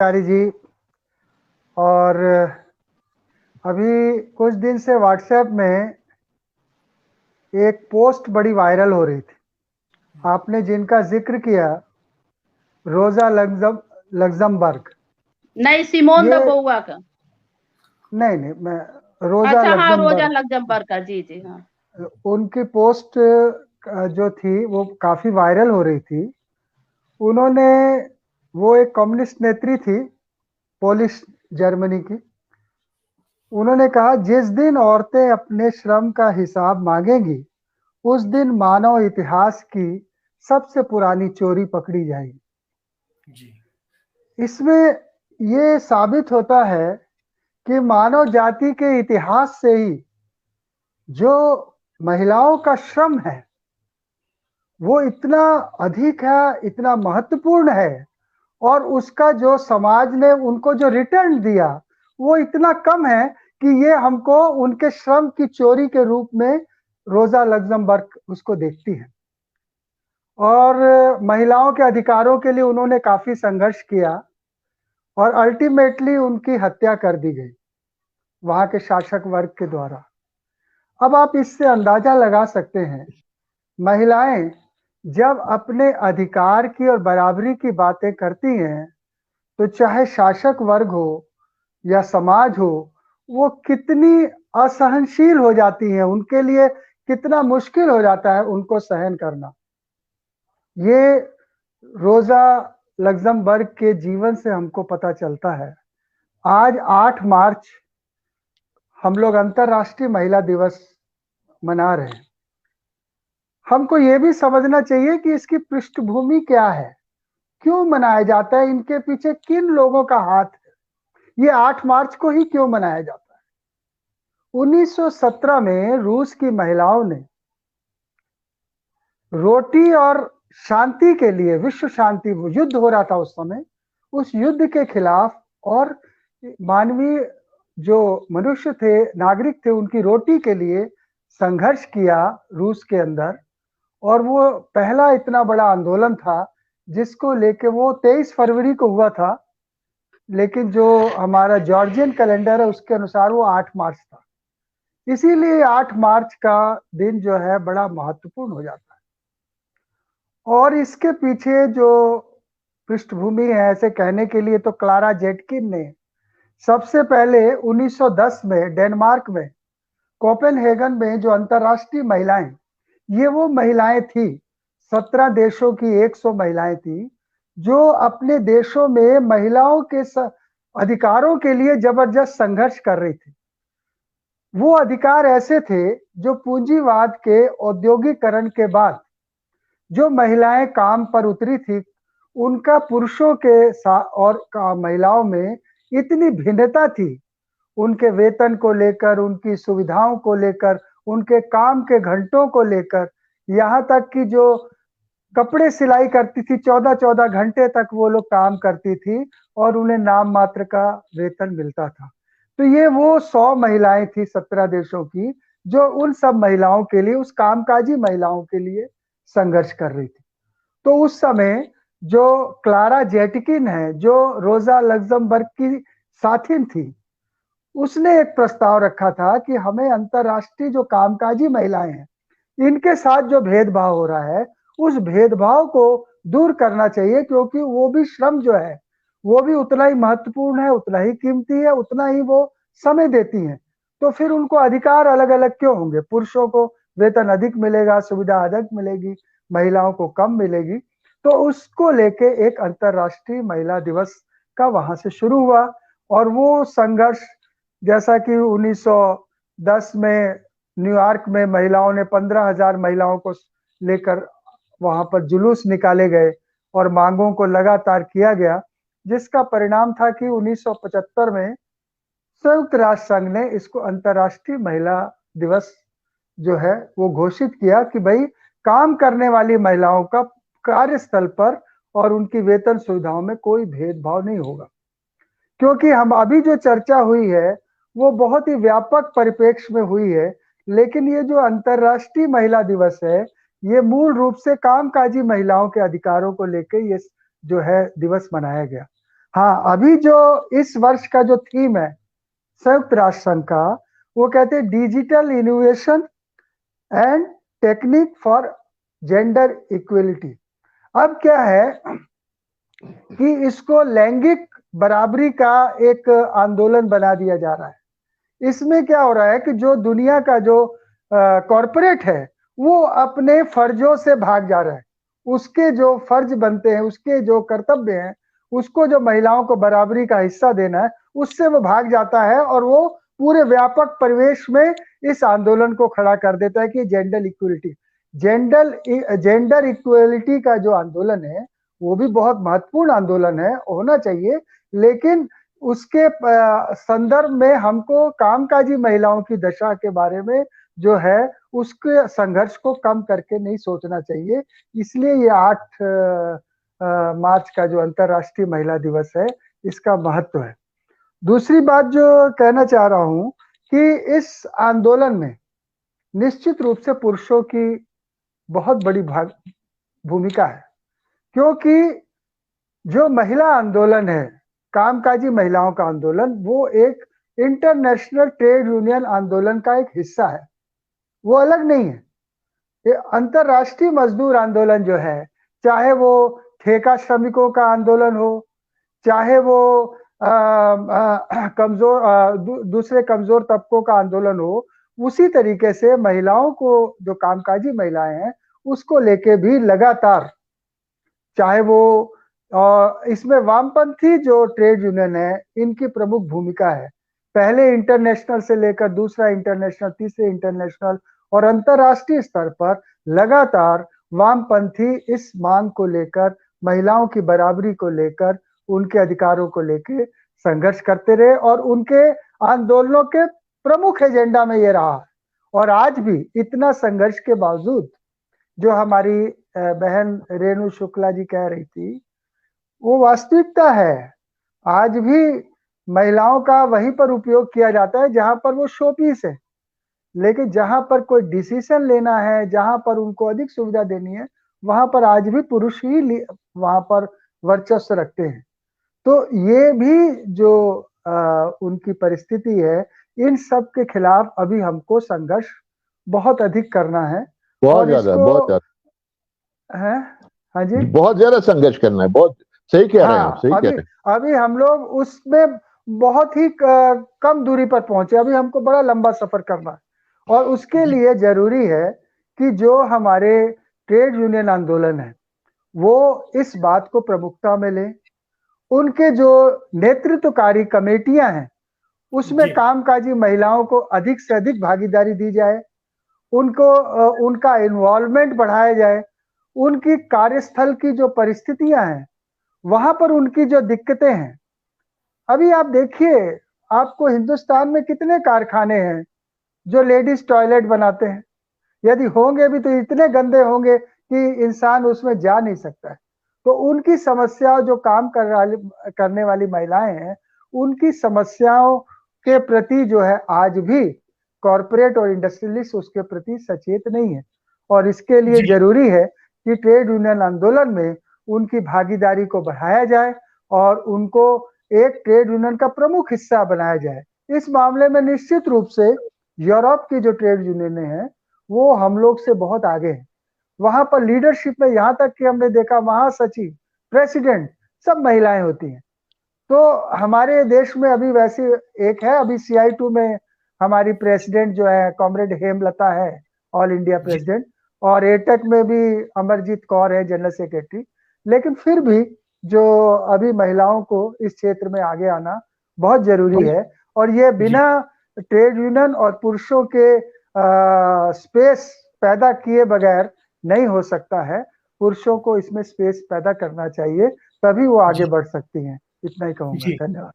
कारी जी। और अभी कुछ दिन से व्हाट्सएप में एक पोस्ट बड़ी वायरल हो रही थी। आपने जिनका जिक्र किया, रोजा लग्जमबर्ग। नहीं, सिमोन द ये बहुआ का। नहीं नहीं, मैं रोजा अच्छा, हाँ, रोजा लग्जमबर्ग, लग्जमबर्ग का। जी जी, हाँ। उनकी पोस्ट जो थी वो काफी वायरल हो रही थी। उन्होंने, वो एक कम्युनिस्ट नेत्री थी, पोलिश जर्मनी की। उन्होंने कहा, जिस दिन औरतें अपने श्रम का हिसाब मांगेंगी, उस दिन मानव इतिहास की सबसे पुरानी चोरी पकड़ी जाएगी। जी। इसमें ये साबित होता है कि मानव जाति के इतिहास से ही जो महिलाओं का श्रम है वो इतना अधिक है, इतना महत्वपूर्ण है, और उसका जो समाज ने उनको जो रिटर्न दिया वो इतना कम है कि ये हमको उनके श्रम की चोरी के रूप में रोजा लग्जमबर्ग उसको देखती है। और महिलाओं के अधिकारों के लिए उन्होंने काफी संघर्ष किया और अल्टीमेटली उनकी हत्या कर दी गई वहां के शासक वर्ग के द्वारा। अब आप इससे अंदाजा लगा सकते हैं, महिलाएं जब अपने अधिकार की और बराबरी की बातें करती हैं तो चाहे शासक वर्ग हो या समाज हो, वो कितनी असहनशील हो जाती हैं, उनके लिए कितना मुश्किल हो जाता है उनको सहन करना। ये रोजा लग्जमबर्ग के जीवन से हमको पता चलता है। आज 8 मार्च हम लोग अंतर्राष्ट्रीय महिला दिवस मना रहे हैं। हमको ये भी समझना चाहिए कि इसकी पृष्ठभूमि क्या है, क्यों मनाया जाता है, इनके पीछे किन लोगों का हाथ है, ये 8 मार्च को ही क्यों मनाया जाता है। 1917 में रूस की महिलाओं ने रोटी और शांति के लिए, विश्व शांति युद्ध हो रहा था उस समय, उस युद्ध के खिलाफ और मानवीय जो मनुष्य थे, नागरिक थे, उनकी रोटी के लिए संघर्ष किया रूस के अंदर। और वो पहला इतना बड़ा आंदोलन था जिसको लेके, वो 23 फरवरी को हुआ था, लेकिन जो हमारा जॉर्जियन कैलेंडर है उसके अनुसार वो 8 मार्च था। इसीलिए 8 मार्च का दिन जो है बड़ा महत्वपूर्ण हो जाता है। और इसके पीछे जो पृष्ठभूमि है, ऐसे कहने के लिए, तो क्लारा जेटकिन ने सबसे पहले 1910 में डेनमार्क में कोपेनहेगन में जो अंतर्राष्ट्रीय महिलाएं, ये वो महिलाएं थी, 17 देशों की 100 महिलाएं थी जो अपने देशों में महिलाओं के अधिकारों के लिए जबरदस्त संघर्ष कर रही थी। वो अधिकार ऐसे थे जो पूंजीवाद के औद्योगिकरण के बाद जो महिलाएं काम पर उतरी थी, उनका पुरुषों के साथ और महिलाओं में इतनी भिन्नता थी, उनके वेतन को लेकर, उनकी सुविधाओं को लेकर, उनके काम के घंटों को लेकर, यहाँ तक कि जो कपड़े सिलाई करती थी, 14-14 घंटे तक वो लोग काम करती थी और उन्हें नाम मात्र का वेतन मिलता था। तो ये वो 100 महिलाएं थी 17 देशों की, जो उन सब महिलाओं के लिए, उस कामकाजी महिलाओं के लिए संघर्ष कर रही थी। तो उस समय जो क्लारा जेटकिन है, जो रोजा लग्जमबर्ग की साथिन थी, उसने एक प्रस्ताव रखा था कि हमें अंतर्राष्ट्रीय जो कामकाजी महिलाएं हैं, इनके साथ जो भेदभाव हो रहा है, उस भेदभाव को दूर करना चाहिए, क्योंकि वो भी श्रम जो है वो भी उतना ही महत्वपूर्ण है, उतना ही कीमती है, उतना ही वो समय देती हैं। तो फिर उनको अधिकार अलग अलग क्यों होंगे? पुरुषों को वेतन अधिक मिलेगा, सुविधा अधिक मिलेगी, महिलाओं को कम मिलेगी। तो उसको लेके एक अंतर्राष्ट्रीय महिला दिवस का वहां से शुरू हुआ। और वो संघर्ष, जैसा कि 1910 में न्यूयॉर्क में महिलाओं ने 15,000 महिलाओं को लेकर वहां पर जुलूस निकाले गए और मांगों को लगातार किया गया, जिसका परिणाम था कि 1975 में संयुक्त राष्ट्र संघ ने इसको अंतर्राष्ट्रीय महिला दिवस जो है वो घोषित किया कि भाई, काम करने वाली महिलाओं का कार्यस्थल पर और उनकी वेतन सुविधाओं में कोई भेदभाव नहीं होगा। क्योंकि हम अभी जो चर्चा हुई है वो बहुत ही व्यापक परिप्रेक्ष्य में हुई है, लेकिन ये जो अंतर्राष्ट्रीय महिला दिवस है, ये मूल रूप से कामकाजी महिलाओं के अधिकारों को लेकर ये जो है दिवस मनाया गया। हाँ, अभी जो इस वर्ष का जो थीम है संयुक्त राष्ट्र संघ का, वो कहते हैं digital innovation and technique for gender equality. अब क्या है कि इसको लैंगिक बराबरी का एक आंदोलन बना दिया जा रहा है। इसमें क्या हो रहा है कि जो दुनिया का जो कॉरपोरेट है वो अपने फर्जों से भाग जा रहा है। उसके जो फर्ज बनते हैं, उसके जो कर्तव्य हैं, उसको जो महिलाओं को बराबरी का हिस्सा देना है, उससे वो भाग जाता है और वो पूरे व्यापक परिवेश में इस आंदोलन को खड़ा कर देता है कि जेंडर इक्वलिटी, जेंडर इक्वलिटी का जो आंदोलन है वो भी बहुत महत्वपूर्ण आंदोलन है, होना चाहिए, लेकिन उसके संदर्भ में हमको कामकाजी महिलाओं की दशा के बारे में जो है उसके संघर्ष को कम करके नहीं सोचना चाहिए। इसलिए ये 8 मार्च का जो अंतर्राष्ट्रीय महिला दिवस है इसका महत्व है। दूसरी बात जो कहना चाह रहा हूं कि इस आंदोलन में निश्चित रूप से पुरुषों की बहुत बड़ी भूमिका है, क्योंकि जो महिला आंदोलन है, कामकाजी महिलाओं का आंदोलन, वो एक इंटरनेशनल ट्रेड यूनियन आंदोलन का एक हिस्सा है, वो अलग नहीं है। ये अंतरराष्ट्रीय मजदूर आंदोलन जो है, चाहे वो ठेका श्रमिकों का आंदोलन हो, चाहे वो दूसरे कमजोर तबकों का आंदोलन हो, उसी तरीके से महिलाओं को, जो कामकाजी महिलाएं हैं, उसको लेके भी लगातार, चाहे वो इसमें वामपंथी जो ट्रेड यूनियन है इनकी प्रमुख भूमिका है। पहले इंटरनेशनल से लेकर दूसरा इंटरनेशनल, तीसरे इंटरनेशनल और अंतरराष्ट्रीय स्तर पर लगातार वामपंथी इस मांग को लेकर, महिलाओं की बराबरी को लेकर, उनके अधिकारों को लेकर संघर्ष करते रहे और उनके आंदोलनों के प्रमुख एजेंडा में ये रहा। और आज भी इतना संघर्ष के बावजूद जो हमारी बहन रेणु शुक्ला जी कह रही थी, वो वास्तविकता है। आज भी महिलाओं का वहीं पर उपयोग किया जाता है जहां पर वो शोपीस है, लेकिन जहां पर कोई डिसीजन लेना है, जहां पर उनको अधिक सुविधा देनी है, वहां पर आज भी पुरुष ही वहां पर वर्चस्व रखते हैं। तो ये भी जो उनकी परिस्थिति है, इन सब के खिलाफ अभी हमको संघर्ष बहुत अधिक करना है। बहुत और ज्यादा, इसको बहुत ज्यादा है, हाँ जी, बहुत ज्यादा संघर्ष करना है। बहुत सही कह रहे हैं आप, सही कह रहे हैं। अभी हम लोग उसमें बहुत ही कम दूरी पर पहुंचे, अभी हमको बड़ा लंबा सफर करना है। और उसके लिए जरूरी है कि जो हमारे ट्रेड यूनियन आंदोलन है वो इस बात को प्रमुखता में ले, उनके जो नेतृत्वकारी कमेटियां हैं उसमें कामकाजी महिलाओं को अधिक से अधिक भागीदारी दी जाए, उनको उनका इन्वॉल्वमेंट बढ़ाया जाए, उनकी कार्यस्थल की जो परिस्थितियां हैं वहां पर उनकी जो दिक्कतें हैं। अभी आप देखिए, आपको हिंदुस्तान में कितने कारखाने हैं जो लेडीज टॉयलेट बनाते हैं, यदि होंगे भी तो इतने गंदे होंगे कि इंसान उसमें जा नहीं सकता है। तो उनकी समस्या, जो काम करने वाली महिलाएं हैं, उनकी समस्याओं के प्रति जो है आज भी कॉरपोरेट और इंडस्ट्रियलिस्ट उसके प्रति सचेत नहीं है। और इसके लिए जरूरी है कि ट्रेड यूनियन आंदोलन में उनकी भागीदारी को बढ़ाया जाए और उनको एक ट्रेड यूनियन का प्रमुख हिस्सा बनाया जाए। इस मामले में निश्चित रूप से यूरोप की जो ट्रेड यूनियन है वो हम लोग से बहुत आगे है। वहां पर लीडरशिप में यहाँ तक कि हमने देखा महासचिव, प्रेसिडेंट सब महिलाएं होती हैं। तो हमारे देश में अभी वैसे एक है, अभी CI2 में हमारी प्रेसिडेंट जो है कॉमरेड हेमलता है, ऑल इंडिया प्रेसिडेंट, और एटेक में भी अमरजीत कौर है जनरल सेक्रेटरी। लेकिन फिर भी जो अभी महिलाओं को इस क्षेत्र में आगे आना बहुत जरूरी है, और ये बिना ट्रेड यूनियन और पुरुषों के स्पेस पैदा किए बगैर नहीं हो सकता है। पुरुषों को इसमें स्पेस पैदा करना चाहिए, तभी वो आगे बढ़ सकती हैं। इतना ही कहूंगा। धन्यवाद।